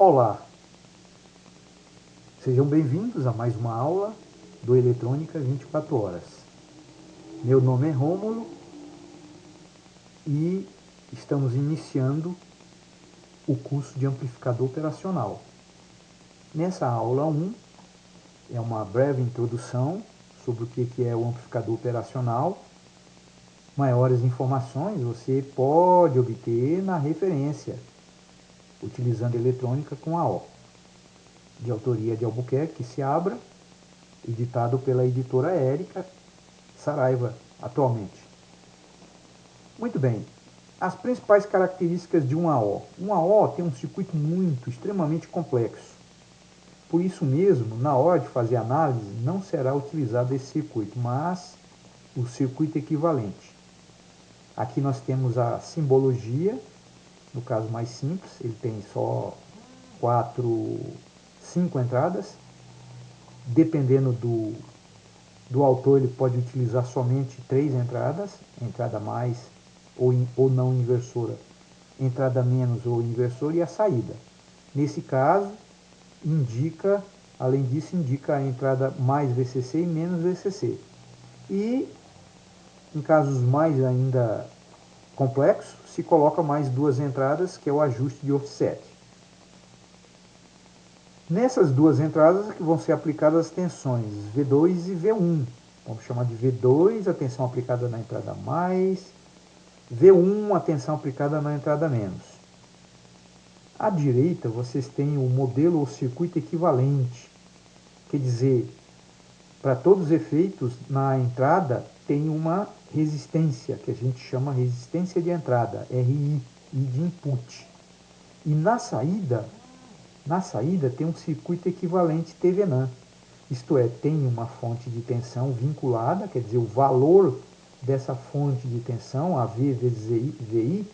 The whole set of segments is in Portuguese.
Olá, sejam bem-vindos a mais uma aula do Eletrônica 24 Horas. Meu nome é Rômulo e estamos iniciando o curso de amplificador operacional. Nessa aula 1 é uma breve introdução sobre o que é o amplificador operacional. Maiores informações você pode obter na referência, utilizando eletrônica com AO, de autoria de Albuquerque Seabra, editado pela editora Érica Saraiva atualmente. Muito bem, as principais características de um AO. Um AO tem um circuito extremamente complexo. Por isso mesmo, na hora de fazer análise, não será utilizado esse circuito, mas o circuito equivalente. Aqui nós temos a simbologia, no caso mais simples, ele tem só 5 entradas. Dependendo do autor, ele pode utilizar somente 3 entradas, entrada mais ou não inversora, entrada menos ou inversora, e a saída. Nesse caso, além disso, indica a entrada mais VCC e menos VCC. E em casos mais ainda complexos, se coloca mais 2 entradas, que é o ajuste de offset. Nessas 2 entradas é que vão ser aplicadas as tensões V2 e V1. Vamos chamar de V2, a tensão aplicada na entrada mais, V1, a tensão aplicada na entrada menos. À direita, vocês têm o modelo ou circuito equivalente. Quer dizer, para todos os efeitos, na entrada tem uma resistência, que a gente chama resistência de entrada, RI, e de input. E na saída tem um circuito equivalente TVNAM. Isto é, tem uma fonte de tensão vinculada, quer dizer, o valor dessa fonte de tensão, a V vezes VI,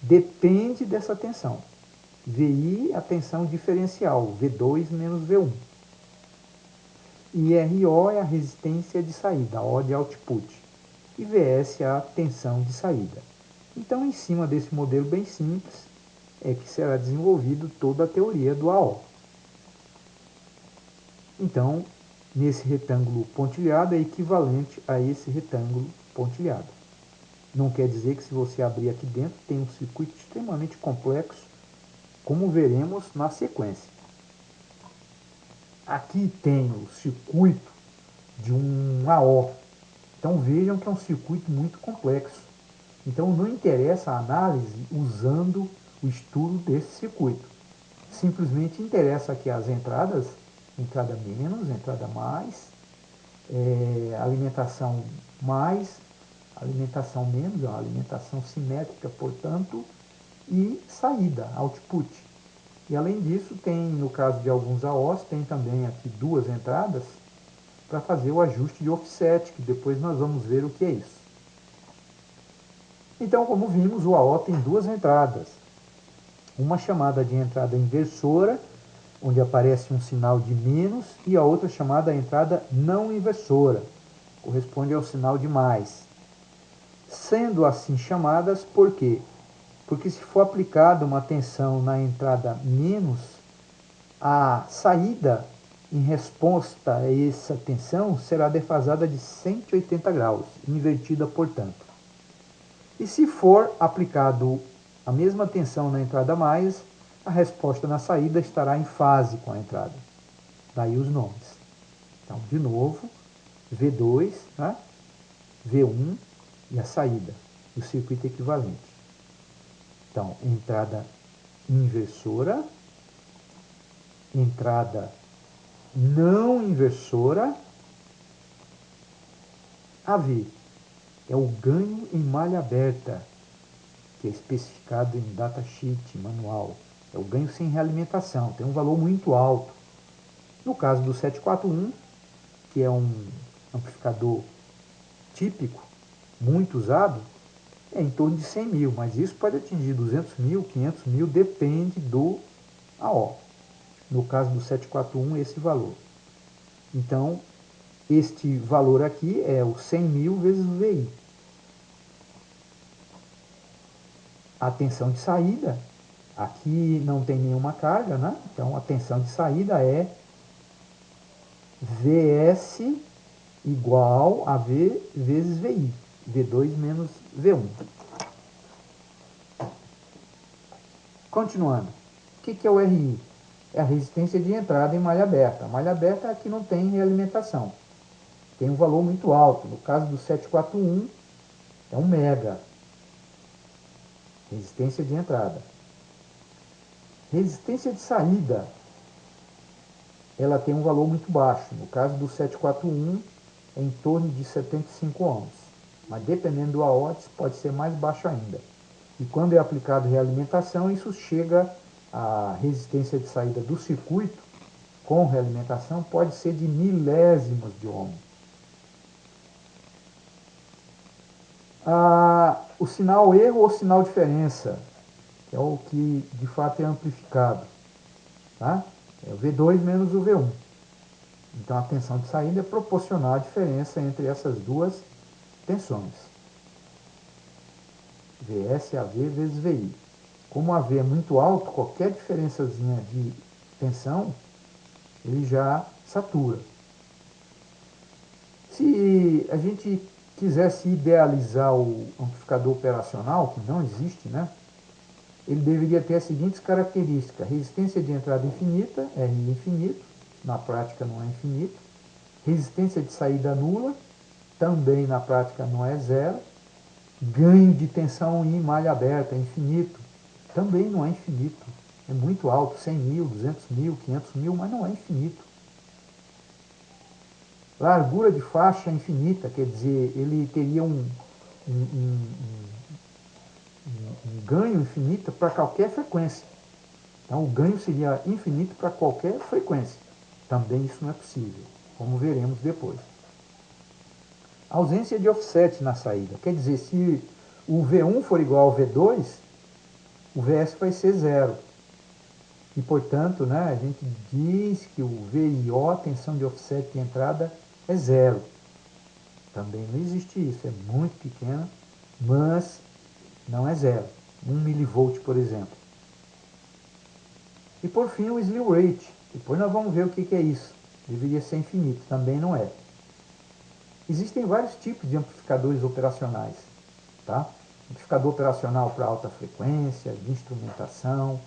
depende dessa tensão. VI, a tensão diferencial, V2 menos V1. E RO é a resistência de saída, O de output. E VS é a tensão de saída. Então, em cima desse modelo bem simples, é que será desenvolvido toda a teoria do AO. Então, nesse retângulo pontilhado é equivalente a esse retângulo pontilhado. Não quer dizer que se você abrir aqui dentro tem um circuito extremamente complexo, como veremos na sequência. Aqui tem o circuito de um AO. Então vejam que é um circuito muito complexo. Então não interessa a análise usando o estudo desse circuito. Simplesmente interessa aqui as entradas, entrada menos, entrada mais, alimentação mais, alimentação menos, alimentação simétrica, portanto, e saída, output. E além disso, tem, no caso de alguns AOs, tem também aqui 2 entradas para fazer o ajuste de offset, que depois nós vamos ver o que é isso. Então, como vimos, o AO tem 2 entradas. Uma chamada de entrada inversora, onde aparece um sinal de menos, e a outra chamada entrada não inversora, corresponde ao sinal de mais. Sendo assim chamadas, por quê? Porque se for aplicada uma tensão na entrada menos, a saída em resposta a essa tensão será defasada de 180 graus, invertida, portanto. E se for aplicado a mesma tensão na entrada mais, a resposta na saída estará em fase com a entrada. Daí os nomes. Então, de novo, V2, né? V1 e a saída, o circuito equivalente. Então, entrada inversora, entrada não inversora, AV é o ganho em malha aberta, que é especificado em datasheet manual. É o ganho sem realimentação, tem um valor muito alto. No caso do 741, que é um amplificador típico, muito usado, é em torno de 100 mil, mas isso pode atingir 200 mil, 500 mil, depende do AO. No caso do 741, esse valor. Então, este valor aqui é o 100 mil vezes o VI. A tensão de saída, Aqui não tem nenhuma carga, né? Então a tensão de saída é Vs igual a V vezes VI, V2 menos V1. Continuando, o que é o RI? É a resistência de entrada em malha aberta. A malha aberta é a que não tem realimentação. Tem um valor muito alto. No caso do 741, é 1 mega. Resistência de entrada. Resistência de saída, ela tem um valor muito baixo. No caso do 741, é em torno de 75 ohms. Mas dependendo do AOTS, pode ser mais baixo ainda. E quando é aplicado realimentação, isso chega à resistência de saída do circuito, com realimentação, pode ser de milésimos de ohm. O sinal erro ou sinal diferença, que é o que de fato é amplificado. Tá? É o V2 menos o V1. Então a tensão de saída é proporcional à diferença entre essas duas tensões. Vs é AV vezes VI. Como AV é muito alto, qualquer diferençazinha de tensão, ele já satura. Se a gente quisesse idealizar o amplificador operacional, que não existe, né? Ele deveria ter as seguintes características: resistência de entrada infinita, RI infinito, na prática não é infinito. Resistência de saída nula, também na prática não é zero. Ganho de tensão em malha aberta, é infinito, também não é infinito. É muito alto, 100 mil, 200 mil, 500 mil, mas não é infinito. Largura de faixa infinita, quer dizer, ele teria um ganho infinito para qualquer frequência. Então, o ganho seria infinito para qualquer frequência. Também isso não é possível, como veremos depois. Ausência de offset na saída. Quer dizer, se o V1 for igual ao V2, o Vs vai ser zero. E, portanto, né, a gente diz que o VIO, tensão de offset de entrada, é zero. Também não existe isso, é muito pequeno, mas não é zero. 1 milivolt, por exemplo. E por fim o slew rate. Depois nós vamos ver o que é isso. Deveria ser infinito, também não é. Existem vários tipos de amplificadores operacionais. Tá? Amplificador operacional para alta frequência, de instrumentação.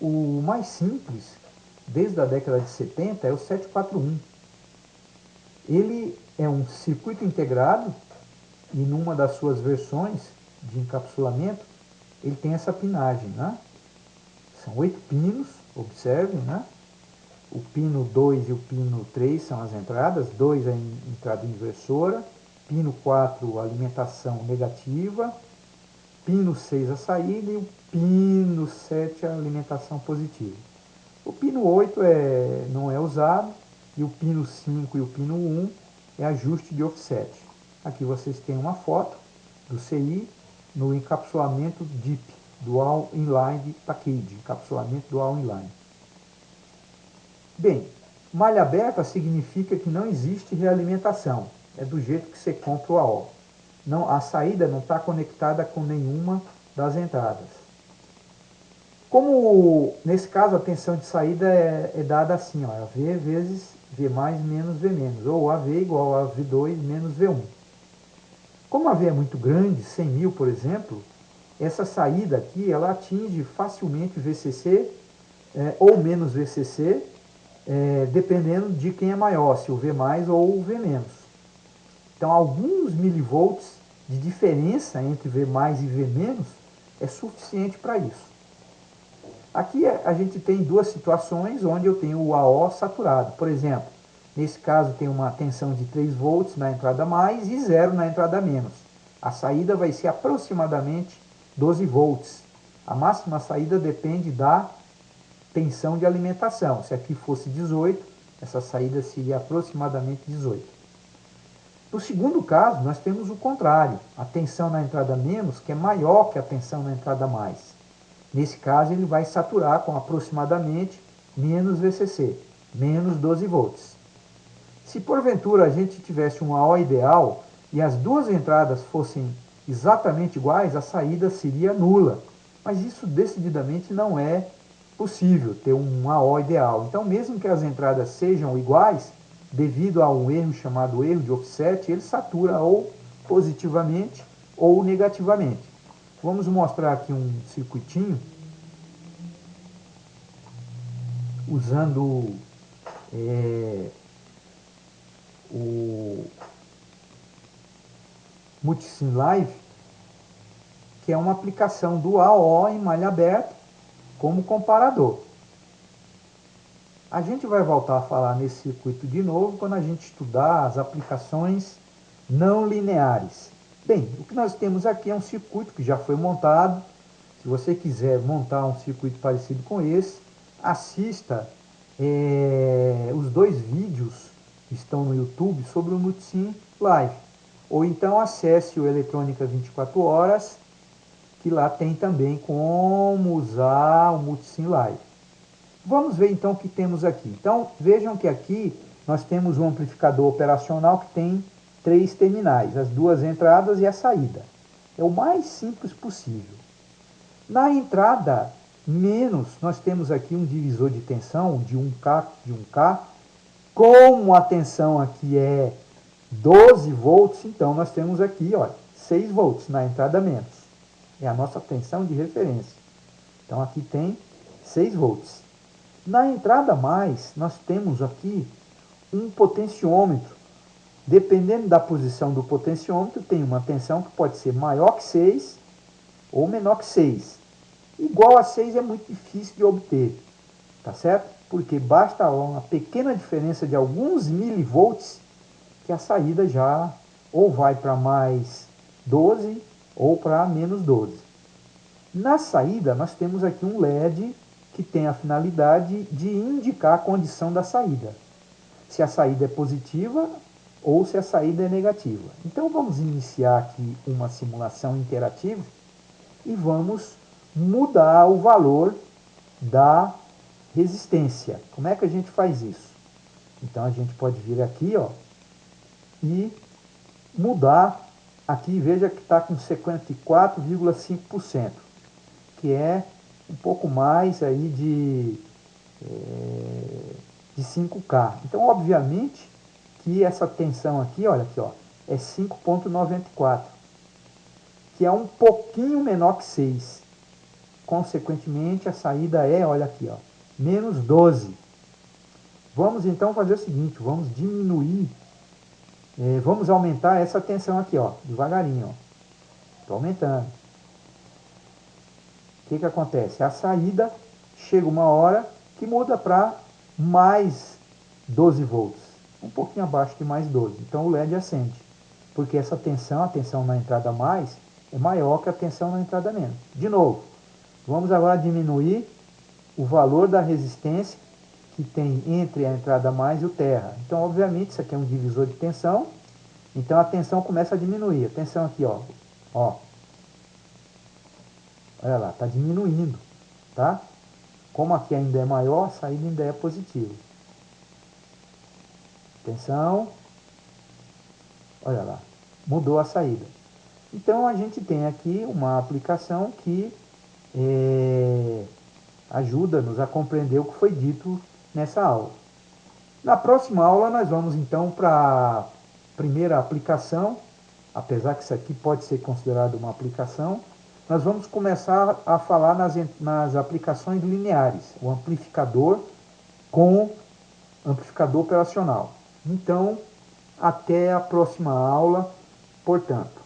O mais simples, desde a década de 70, é o 741. Ele é um circuito integrado e numa das suas versões de encapsulamento, ele tem essa pinagem, né? São 8 pinos, observem, né? O pino 2 e o pino 3 são as entradas, 2 é a entrada inversora, pino 4 a alimentação negativa, pino 6 a saída e o pino 7 a alimentação positiva. O pino 8 não é usado e o pino 5 e o pino 1 é ajuste de offset. Aqui vocês têm uma foto do CI no encapsulamento DIP, Dual Inline Package, encapsulamento Dual Inline. Bem, malha aberta significa que não existe realimentação, é do jeito que você compra o AO. Não, a saída não está conectada com nenhuma das entradas. Como nesse caso a tensão de saída é dada assim, ó, V vezes V mais menos V menos, ou AV igual a V2 menos V1. Como a V é muito grande, 100 mil por exemplo, essa saída aqui ela atinge facilmente VCC ou menos VCC, dependendo de quem é maior, se o V mais ou o V menos. Então alguns milivolts de diferença entre V mais e V menos é suficiente para isso. Aqui a gente tem duas situações onde eu tenho o AO saturado. Por exemplo, nesse caso tem uma tensão de 3 volts na entrada mais e 0 na entrada menos. A saída vai ser aproximadamente 12 volts. A máxima saída depende da tensão de alimentação. Se aqui fosse 18, essa saída seria aproximadamente 18. No segundo caso, nós temos o contrário. A tensão na entrada menos, que é maior que a tensão na entrada mais. Nesse caso, ele vai saturar com aproximadamente menos VCC, menos 12 volts. Se porventura a gente tivesse um AO ideal e as duas entradas fossem exatamente iguais, a saída seria nula. Mas isso decididamente não é possível ter um AO ideal. Então, mesmo que as entradas sejam iguais, devido a um erro chamado erro de offset, ele satura ou positivamente ou negativamente. Vamos mostrar aqui um circuitinho usando o Multisim Live, que é uma aplicação do AO em malha aberta como comparador. A gente vai voltar a falar nesse circuito de novo quando a gente estudar as aplicações não lineares. Bem, o que nós temos aqui é um circuito que já foi montado. Se você quiser montar um circuito parecido com esse, assista os 2 vídeos que estão no YouTube sobre o Multisim Live. Ou então acesse o Eletrônica 24 Horas, que lá tem também como usar o Multisim Live. Vamos ver então o que temos aqui. Então vejam que aqui nós temos um amplificador operacional que tem 3 terminais, as 2 entradas e a saída. É o mais simples possível. Na entrada menos, nós temos aqui um divisor de tensão de 1K, como a tensão aqui é 12 volts, então nós temos aqui, olha, 6 volts na entrada menos. É a nossa tensão de referência. Então aqui tem 6 volts. Na entrada mais, nós temos aqui um potenciômetro. Dependendo da posição do potenciômetro, tem uma tensão que pode ser maior que 6 ou menor que 6. Igual a 6 é muito difícil de obter, tá certo? Porque basta uma pequena diferença de alguns milivolts que a saída já ou vai para mais 12 ou para menos 12. Na saída, nós temos aqui um LED que tem a finalidade de indicar a condição da saída. Se a saída é positiva ou se a saída é negativa. Então vamos iniciar aqui uma simulação interativa e vamos mudar o valor da resistência. Como é que a gente faz isso? Então a gente pode vir aqui, ó, e mudar aqui, veja que está com 54,5%, que é um pouco mais aí de 5K. Então, obviamente, que essa tensão aqui, olha aqui, ó, é 5,94, que é um pouquinho menor que 6. Consequentemente, a saída é, olha aqui, ó, menos 12. Vamos então fazer o seguinte, vamos diminuir, vamos aumentar essa tensão aqui, ó, devagarinho, ó. Estou aumentando. O que acontece? A saída chega uma hora que muda para mais 12 volts, um pouquinho abaixo de mais 12. Então o LED acende, porque essa tensão, a tensão na entrada mais, é maior que a tensão na entrada menos. De novo, vamos agora diminuir o valor da resistência que tem entre a entrada mais e o terra. Então, obviamente, isso aqui é um divisor de tensão, então a tensão começa a diminuir. A tensão aqui, ó, ó. Olha lá, está diminuindo, tá? Como aqui ainda é maior, a saída ainda é positiva. Atenção. Olha lá, mudou a saída. Então, a gente tem aqui uma aplicação que ajuda-nos a compreender o que foi dito nessa aula. Na próxima aula, nós vamos então para a primeira aplicação, apesar que isso aqui pode ser considerado uma aplicação. Nós vamos começar a falar nas aplicações lineares, o amplificador com amplificador operacional. Então, até a próxima aula, portanto.